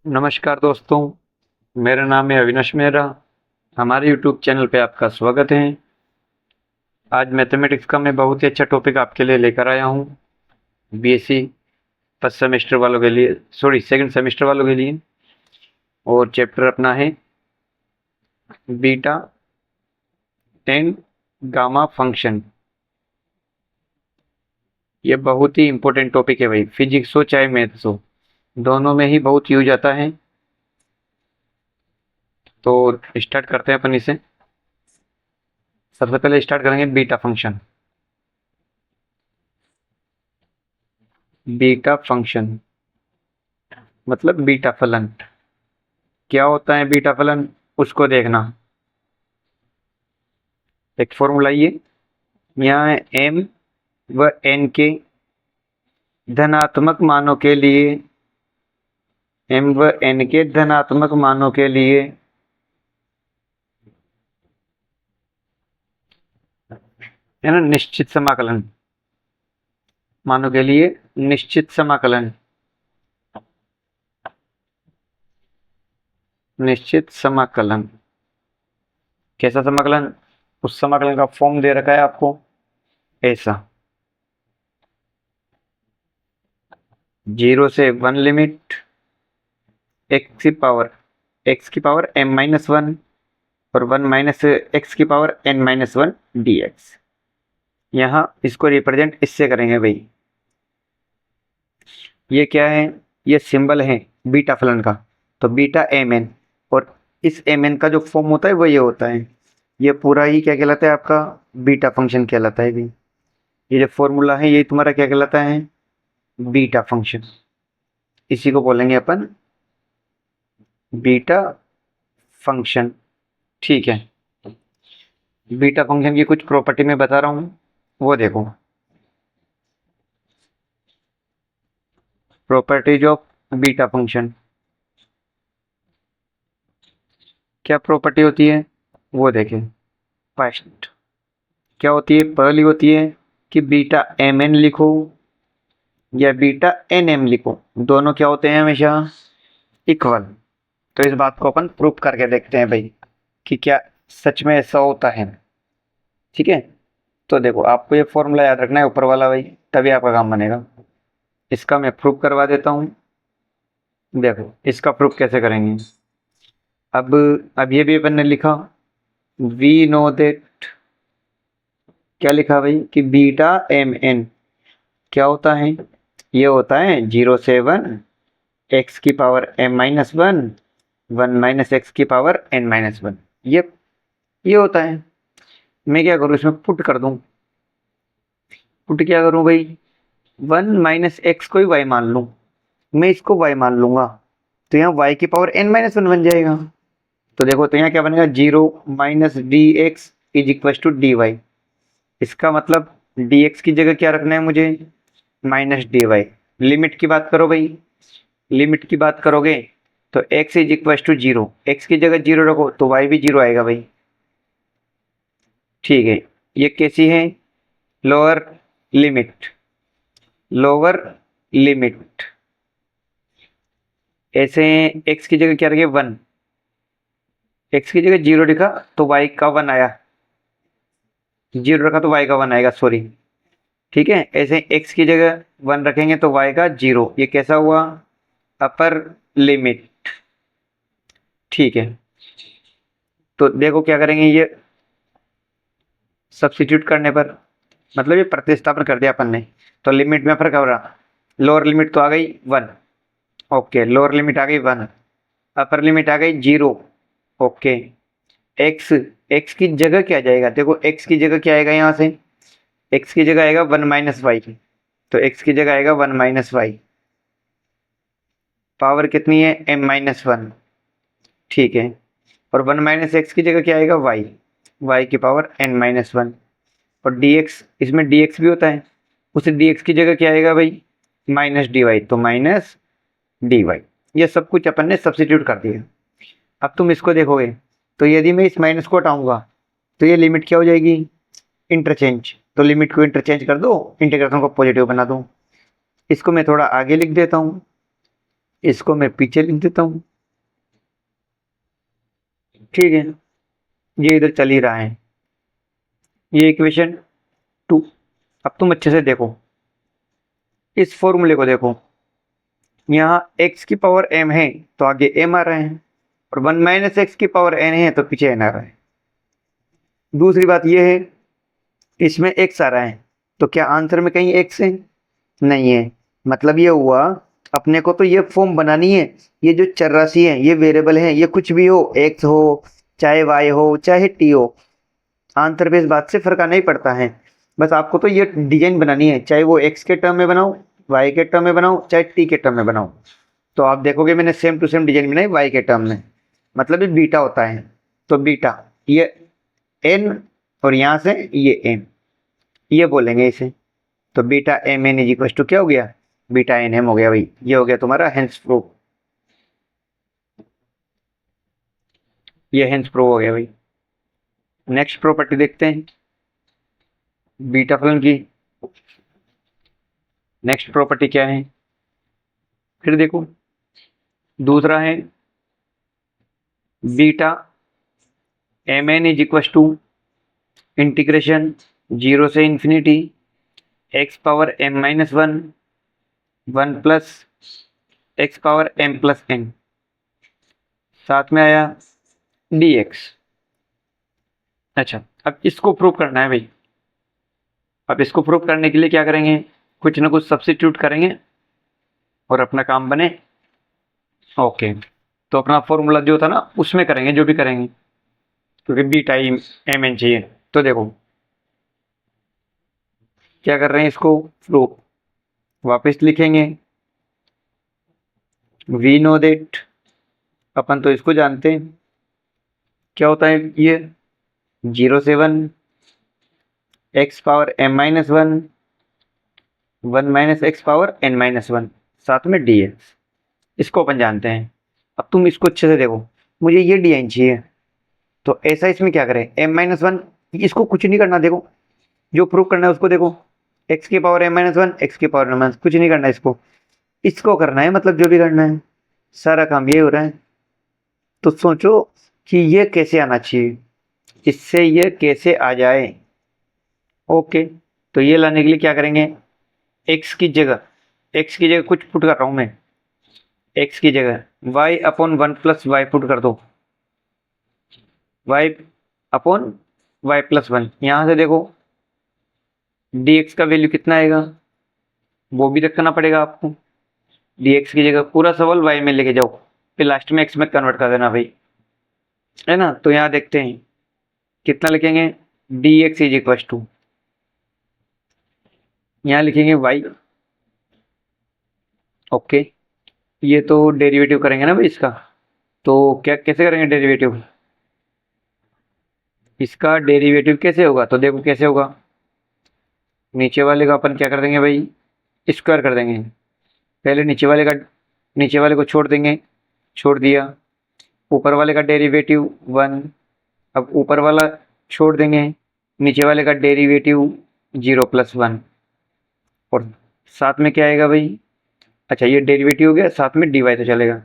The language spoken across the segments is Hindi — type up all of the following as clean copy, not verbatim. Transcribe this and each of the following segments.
नमस्कार दोस्तों, मेरा नाम है अविनाश मेहरा। हमारे यूट्यूब चैनल पे आपका स्वागत है। आज मैथमेटिक्स का मैं बहुत ही अच्छा टॉपिक आपके लिए लेकर आया हूँ। बीएससी फर्स्ट सेमेस्टर वालों के लिए, सॉरी सेकंड सेमेस्टर वालों के लिए। और चैप्टर अपना है बीटा एंड गामा फंक्शन। ये बहुत ही इंपॉर्टेंट टॉपिक है भाई, फिजिक्स हो चाहे मैथ्स हो, दोनों में ही बहुत यूज आता है। तो स्टार्ट करते हैं अपन इसे। सबसे पहले स्टार्ट करेंगे बीटा फंक्शन। बीटा फंक्शन मतलब बीटा फलन। क्या होता है बीटा फलन, उसको देखना। एक फॉर्मूला ये, यहाँ है m व n के धनात्मक मानों के लिए, m व n के धनात्मक मानों के लिए है ना निश्चित समाकलन, मानों के लिए निश्चित समाकलन, निश्चित समाकलन। कैसा समाकलन, उस समाकलन का फॉर्म दे रखा है आपको ऐसा। 0 से 1 लिमिट x की पावर m-1 और 1 माइनस एक्स की पावर n-1 dx। यहाँ इसको रिप्रेजेंट इससे करेंगे भाई। ये क्या है, ये सिंबल है बीटा फलन का, तो बीटा एम एन। और इस एम एन का जो फॉर्म होता है वो ये होता है। ये पूरा ही क्या कहलाता है आपका, बीटा फंक्शन कहलाता है भाई। ये जो फॉर्मूला है ये तुम्हारा क्या कहलाता है, बीटा फंक्शन। इसी को बोलेंगे अपन बीटा फंक्शन। ठीक है, बीटा फंक्शन की कुछ प्रॉपर्टी मैं बता रहा हूँ, वो देखो। प्रॉपर्टीज ऑफ बीटा फंक्शन, क्या प्रॉपर्टी होती है वो देखें। फर्स्ट क्या होती है, पहली होती है कि बीटा एम एन लिखो या बीटा एन एम लिखो, दोनों क्या होते हैं हमेशा इक्वल। तो इस बात को अपन प्रूफ करके देखते हैं भाई कि क्या सच में ऐसा होता है। ठीक है, तो देखो आपको ये फॉर्मूला याद रखना है ऊपर वाला भाई, तभी आपका काम बनेगा। इसका मैं प्रूफ करवा देता हूँ। देखो इसका प्रूफ कैसे करेंगे। अब ये भी अपन ने लिखा, वी नो दैट, क्या लिखा भाई कि बीटा एम एन क्या होता है, ये होता है 0 से 1 एक्स की पावर m-1 1 माइनस एक्स की पावर n-1। ये होता है। मैं क्या करूँ, इसमें पुट कर दूं। पुट क्या करूं भाई, 1 माइनस एक्स को ही y मान लूं, मैं इसको y मान लूंगा, तो यहाँ y की पावर n-1 बन जाएगा। तो देखो तो यहाँ क्या बनेगा, 0 minus d x is equal to d y. इसका मतलब dx की जगह क्या रखना है मुझे, माइनस डी वाई। लिमिट की बात करो भाई, लिमिट की बात करोगे तो x is equal to 0, x की जगह 0 रखो तो y भी 0 आएगा भाई। ठीक है, ये कैसी है, लोअर लिमिट, लोअर लिमिट। ऐसे x की जगह क्या रखे 1, x की जगह 0 लिखा तो y का 1 आया, 0 रखा तो y का 1 आएगा, सॉरी। ठीक है, ऐसे x की जगह 1 रखेंगे तो y का 0। ये कैसा हुआ, अपर लिमिट। ठीक है, तो देखो क्या करेंगे, ये सब्स्टिट्यूट करने पर, मतलब ये प्रतिस्थापन कर दिया अपन ने, तो लिमिट में फर्क हो रहा। लोअर लिमिट तो आ गई 1, ओके, लोअर लिमिट आ गई 1, अपर लिमिट आ गई 0, ओके। एक्स, एक्स की जगह क्या जाएगा, देखो एक्स की जगह क्या आएगा, यहाँ से एक्स की जगह आएगा 1 माइनस वाई, तो एक्स की जगह आएगा 1 माइनस वाई। पावर कितनी है, m-1। ठीक है, और 1 माइनस एक्स की जगह क्या आएगा, वाई, वाई की पावर n-1। और dx, इसमें dx भी होता है, उस dx की जगह क्या आएगा भाई, माइनस डी वाई, तो माइनस डी वाई। ये सब कुछ अपन ने सब्स्टिट्यूट कर दिया। अब तुम इसको देखोगे तो यदि मैं इस माइनस को हटाऊंगा तो ये लिमिट क्या हो जाएगी, इंटरचेंज। तो लिमिट को इंटरचेंज कर दो, इंटीग्रेशन को पॉजिटिव बना दो। इसको मैं थोड़ा आगे लिख देता हूँ, इसको मैं पीछे लिख देता हूँ, ठीक है, ये इधर चल ही रहा है, ये इक्वेशन 2। अब तुम अच्छे से देखो, इस फॉर्मूले को देखो, यहाँ x की पावर m है तो आगे m आ रहा है, और 1 माइनस एक्स की पावर n है तो पीछे n आ रहा है। दूसरी बात ये है, इसमें x आ रहा है तो क्या आंसर में कहीं x है? नहीं है। मतलब ये हुआ, अपने को तो ये फॉर्म बनानी है, ये जो चर राशि है, ये वेरिएबल है, ये कुछ भी हो, x हो चाहे y हो चाहे t हो, आंसर पे इस बात से फर्क नहीं पड़ता है। बस आपको तो ये डिजाइन बनानी है, चाहे वो x के टर्म में बनाओ, y के टर्म में बनाओ, चाहे t के टर्म में बनाओ। तो आप देखोगे मैंने सेम टू सेम डिजाइन बनाई y के टर्म में, मतलब ये बीटा होता है, तो बीटा ये n और यहाँ से ये m, ये बोलेंगे इसे। तो beta m n is equal to क्या हो गया? बीटा एन एम हो गया भाई, ये हो गया तुम्हारा हेंस प्रूफ, ये हेंस प्रूफ हो गया भाई। नेक्स्ट प्रॉपर्टी देखते हैं बीटा फलन की। नेक्स्ट प्रॉपर्टी क्या है? फिर देखो, दूसरा है beta m n is equal to integration 0 से infinity x power m minus 1 plus x power m plus n, साथ में आया dx। अच्छा, अब इसको प्रूव करना है भाई। अब इसको प्रूव करने के लिए क्या करेंगे, कुछ ना कुछ सब्स्टिट्यूट करेंगे और अपना काम बने। ओके, तो अपना फॉर्मूला जो था ना उसमें करेंगे, जो भी करेंगे, क्योंकि बीटा एम एन चाहिए। तो देखो क्या कर रहे हैं, इसको प्रूफ वापस लिखेंगे। वी नो दैट, अपन तो इसको जानते हैं क्या होता है, ये 0 से 1 x power m minus 1 minus x power n minus 1, साथ में dx, इसको अपन जानते हैं। अब तुम इसको अच्छे से देखो, मुझे ये डी चाहिए, तो ऐसा इसमें क्या करें, m माइनस 1, इसको कुछ नहीं करना, देखो जो प्रूव करना है उसको देखो, x की पावर m माइनस 1 एक्स की पावर माइनस, कुछ नहीं करना इसको, इसको करना है, मतलब जो भी करना है, सारा काम ये हो रहा है। तो सोचो कि ये कैसे आना चाहिए, इससे ये कैसे आ जाए। ओके, तो ये लाने के लिए क्या करेंगे, x की जगह कुछ पुट कर रहा हूं मैं, x की जगह y upon 1 plus y put कर दो, y अपॉन वाई प्लस 1। यहां से देखो dx का वैल्यू कितना आएगा, वो भी रखना पड़ेगा आपको। dx की जगह पूरा सवाल y में लेके जाओ, फिर लास्ट में x में कन्वर्ट कर देना भाई, है ना। तो यहाँ देखते हैं कितना लिखेंगे, dx इज इक्वल टू, यहाँ लिखेंगे y। ओके, ये तो डेरिवेटिव करेंगे ना भाई इसका, तो क्या कैसे करेंगे डेरिवेटिव, इसका डेरिवेटिव कैसे होगा, तो देखो कैसे होगा, नीचे वाले का अपन क्या कर देंगे भाई, स्क्वायर कर देंगे। पहले नीचे वाले को छोड़ देंगे, छोड़ दिया, ऊपर वाले का डेरिवेटिव 1, अब ऊपर वाला छोड़ देंगे, नीचे वाले का डेरिवेटिव 0 प्लस 1, और साथ में क्या आएगा भाई, अच्छा ये डेरिवेटिव हो गया, साथ में dy तो चलेगा।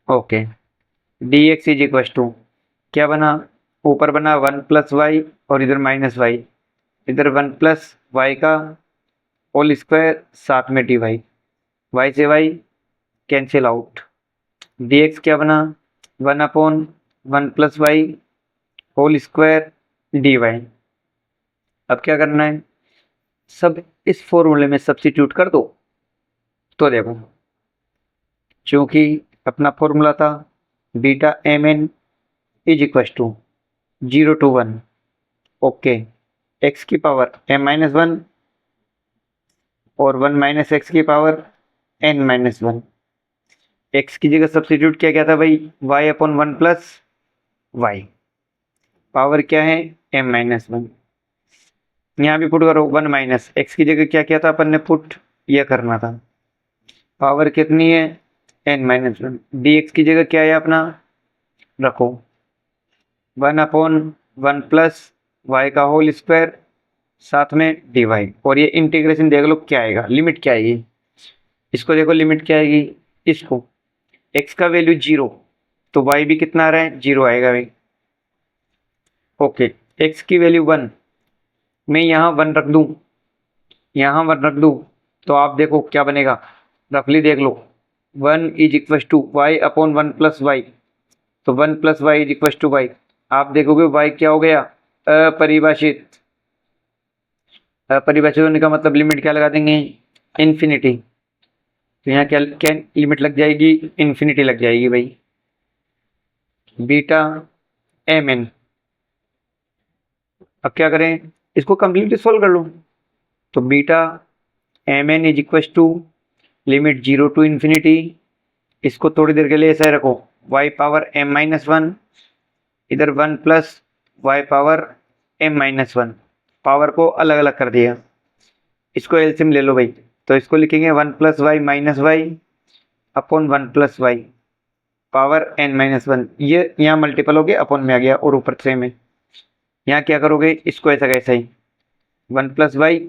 Okay, dx is equal to क्या बना, ऊपर बना 1 प्लस वाई और इधर माइनस वाई, इधर 1 प्लस वाई का होल स्क्वायर, साथ में dy, y से y कैंसिल आउट, dx क्या बना, 1 upon 1 plus y whole square dy। अब क्या करना है, सब इस फॉर्मूले में सब्स्टिट्यूट कर दो। तो देखो, चूंकि अपना फॉर्मूला था beta m n is equal to 0 to 1, okay, x की पावर m माइनस 1 और 1 माइनस एक्स की पावर n माइनस 1, एक्स की जगह सब्स्टिट्यूट किया गया था भाई y upon 1 plus y, power क्या है m माइनस 1, यहाँ भी पुट करो 1 माइनस एक्स की जगह क्या किया था अपन ने पुट, यह करना था, पावर कितनी है n माइनस 1, dx की जगह क्या है अपना, रखो 1 अपॉन 1 प्लस वाई का होल स्क्वायर, साथ में dy, और ये इंटीग्रेशन देख लो क्या आएगा, लिमिट क्या आएगी, इसको देखो लिमिट क्या आएगी, इसको, x का वैल्यू 0, तो y भी कितना आ रहा है, 0 आएगा भाई। ओके, x की वैल्यू 1, मैं यहाँ 1 रख दूँ, यहाँ 1 रख दूँ, तो आप देखो क्या बनेगा, रफली देख लो। 1 is equal to y upon 1 plus y, तो 1 plus y is equal to y. आप देखोगे y क्या हो गया, अपरिभाषित। अपरिभाषित होने का मतलब लिमिट क्या लगा देंगे, इन्फिनिटी। तो यहाँ क्या क्या लिमिट लग जाएगी, इन्फिनिटी लग जाएगी भाई। बीटा एम एन, अब क्या करें, इसको कंप्लीटली सोल्व कर लो। तो beta m n is equal to limit 0 to infinity, इसको थोड़ी देर के लिए ऐसा रखो, y पावर m माइनस 1, इधर 1 plus y power m minus 1, power को अलग अलग कर दिया। इसको एलसीएम ले लो भाई, तो इसको लिखेंगे 1 plus y minus y upon 1 plus y power n minus 1। ये यहाँ मल्टीपल हो गया, अपॉन में आ गया और ऊपर 3 में। यहाँ क्या करोगे, इसको ऐसा कैसा ही 1 प्लस वाई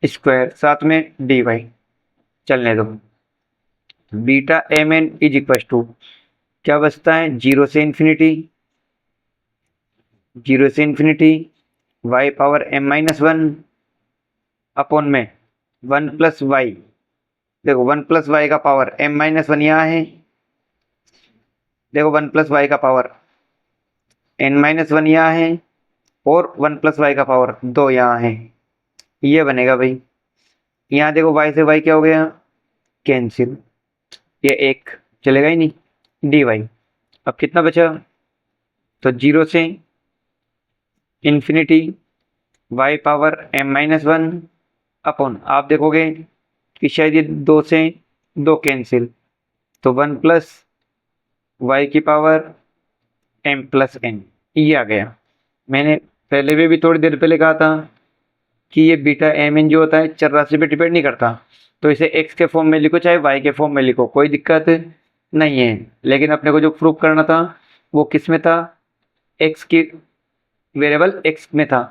स्क्वायर साथ में डी वाई, चलने दो। Beta m n is equal to क्या बचता है, 0 से इन्फिनिटी, 0 से infinity y power m minus 1 upon में 1 प्लस वाई। देखो 1 प्लस वाई का पावर m माइनस 1 यहाँ है, देखो 1 प्लस वाई का पावर n माइनस 1 यहाँ है, और 1 प्लस वाई का पावर 2 यहाँ है। ये बनेगा भाई। यहाँ देखो y से y क्या हो गया, कैंसिल, ये एक चलेगा ही नहीं, डी वाई। अब कितना बचा, तो 0 से infinity y power m minus 1 upon, आप देखोगे कि शायद ये 2 से 2 कैंसिल, तो 1 प्लस वाई की पावर m प्लस n, ये आ गया। मैंने पहले भी थोड़ी देर पहले कहा था कि ये बीटा एम एन जो होता है चर राशि पे डिपेंड नहीं करता, तो इसे x के फॉर्म में लिखो चाहे y के फॉर्म में लिखो, कोई दिक्कत नहीं है। लेकिन अपने को जो प्रूफ करना था वो किस में था, x की वेरिएबल x में था।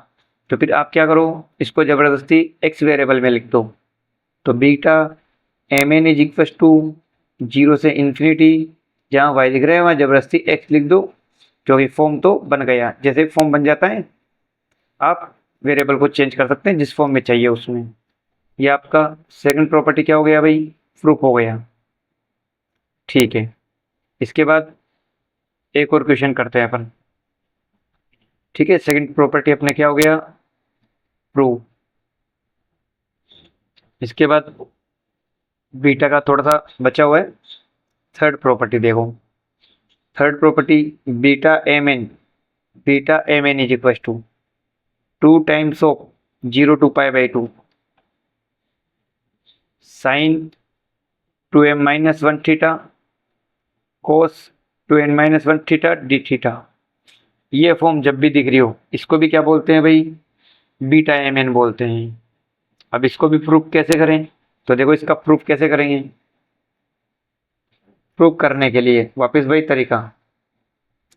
तो फिर आप क्या करो, इसको ज़बरदस्ती x वेरिएबल में लिख दो। तो beta m n is equal to 0 से इन्फिनिटी, जहाँ y दिख रहा है वहाँ ज़बरदस्ती x लिख दो, क्योंकि फॉर्म तो बन गया। जैसे फॉर्म बन जाता है, आप वेरिएबल को चेंज कर सकते हैं जिस फॉर्म में चाहिए उसमें। ये आपका सेकंड प्रॉपर्टी क्या हो गया भाई, प्रूफ हो गया। ठीक है, इसके बाद एक और क्वेश्चन करते हैं अपन। ठीक है, सेकंड प्रॉपर्टी अपने क्या हो गया, प्रूव। इसके बाद बीटा का थोड़ा सा बचा हुआ है, थर्ड प्रॉपर्टी देखो। Third property beta m n, beta m n is equal to 2 times of 0 to pi by 2 sine 2m minus 1 theta cos 2n minus 1 theta d theta. ये फॉर्म जब भी दिख रही हो, इसको भी क्या बोलते हैं भाई, बीटा एम एन बोलते हैं। अब इसको भी प्रूफ कैसे करें, तो देखो इसका प्रूफ कैसे करेंगे। प्रूफ करने के लिए वापस वही तरीका,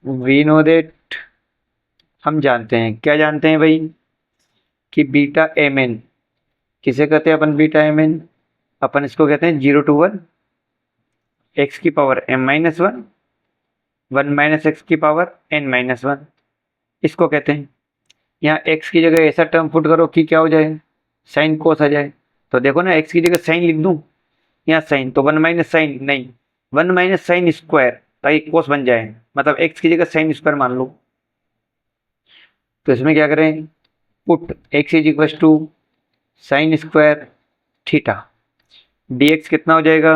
वी नो दैट, हम जानते हैं, क्या जानते हैं भाई, कि बीटा एम एन किसे कहते हैं अपन, बीटा एम एन अपन इसको कहते हैं 0 टू 1 एक्स की power m minus 1 1 minus x की पावर n माइनस 1, इसको कहते हैं। यहाँ x की जगह ऐसा टर्म पुट करो कि क्या हो जाए, साइन कोस आ जाए। तो देखो ना, x की जगह साइन लिख दूं, यहाँ साइन, तो 1 माइनस साइन नहीं, 1 माइनस साइन स्क्वायर, ताकि कोस बन जाए, मतलब x की जगह साइन स्क्वायर मान लो। तो इसमें क्या करें, put x is equal to sine square theta, dx कितना हो जाएगा,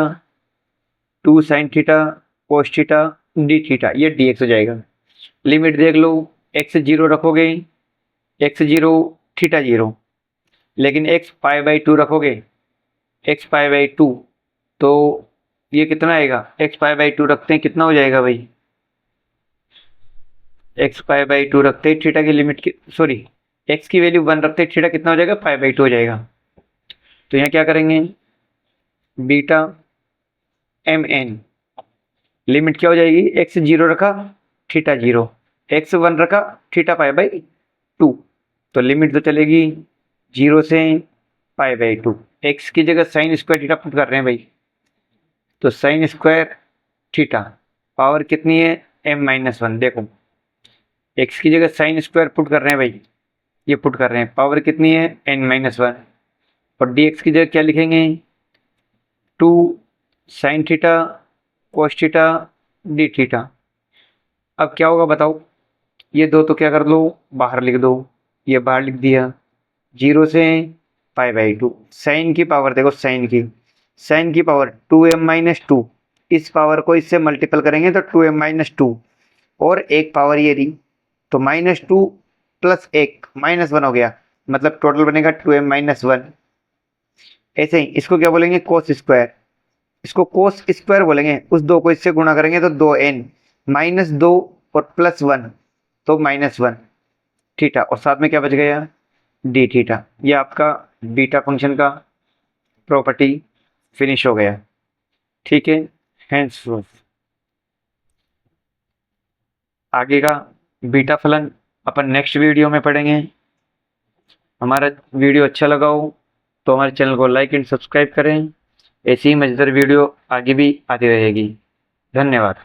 2 sine theta cos theta d theta, ये dx हो जाएगा। लिमिट देख लो, x 0 रखोगे, x 0 थीटा 0, लेकिन x पाई बाई 2 रखोगे, x पाई बाई 2, तो ये कितना आएगा, x पाई बाई 2 रखते हैं कितना हो जाएगा भाई, x पाई बाई 2 रखते हैं थीटा की लिमिट की, सॉरी x की वैल्यू 1 रखते हैं, थीटा कितना हो जाएगा, पाई बाई 2 हो जाएगा। तो यहाँ क्या करेंगे, बीटा एम एन लिमिट क्या हो जाएगी, x 0 रखा थीटा 0, x 1 रखा थीटा पाई बाई 2, तो लिमिट तो चलेगी 0 से पाई बाई 2, x की जगह साइन स्क्वायर थीटा पुट कर रहे हैं भाई। तो साइन स्क्वायर थीटा पावर कितनी है m-1। देखो x की जगह साइन स्क्वायर पुट कर रहे हैं भाई, ये पुट कर रहे हैं, पावर कितनी है n-1 और dx की जगह क्या लिखेंगे 2 sine theta cos theta d theta. अब क्या होगा बताओ, ये दो तो क्या कर लो बाहर लिख दो, ये बाहर लिख दिया, 0 से π/2 साइन की पावर देखो, साइन की पावर 2m-2, इस पावर को इससे मल्टीपल करेंगे तो 2m-2 और एक पावर ये रही तो -2 + 1 -1 हो गया, मतलब टोटल बनेगा 2m-1। ऐसे ही इसको क्या बोलेंगे कोस स्क्वायर, इसको कोस स्क्वायर बोलेंगे, उस दो को इससे गुणा करेंगे तो 2n -2 और +1 तो -1 थीटा और साथ में क्या बच गया डी थीटा। ये आपका बीटा फंक्शन का प्रॉपर्टी फिनिश हो गया। ठीक है, हेंस आगे का बीटा फलन अपन नेक्स्ट वीडियो में पढ़ेंगे। हमारा वीडियो अच्छा लगा हो तो हमारे चैनल को लाइक एंड सब्सक्राइब करें, ऐसी ही मजेदार वीडियो आगे भी आती रहेगी। धन्यवाद।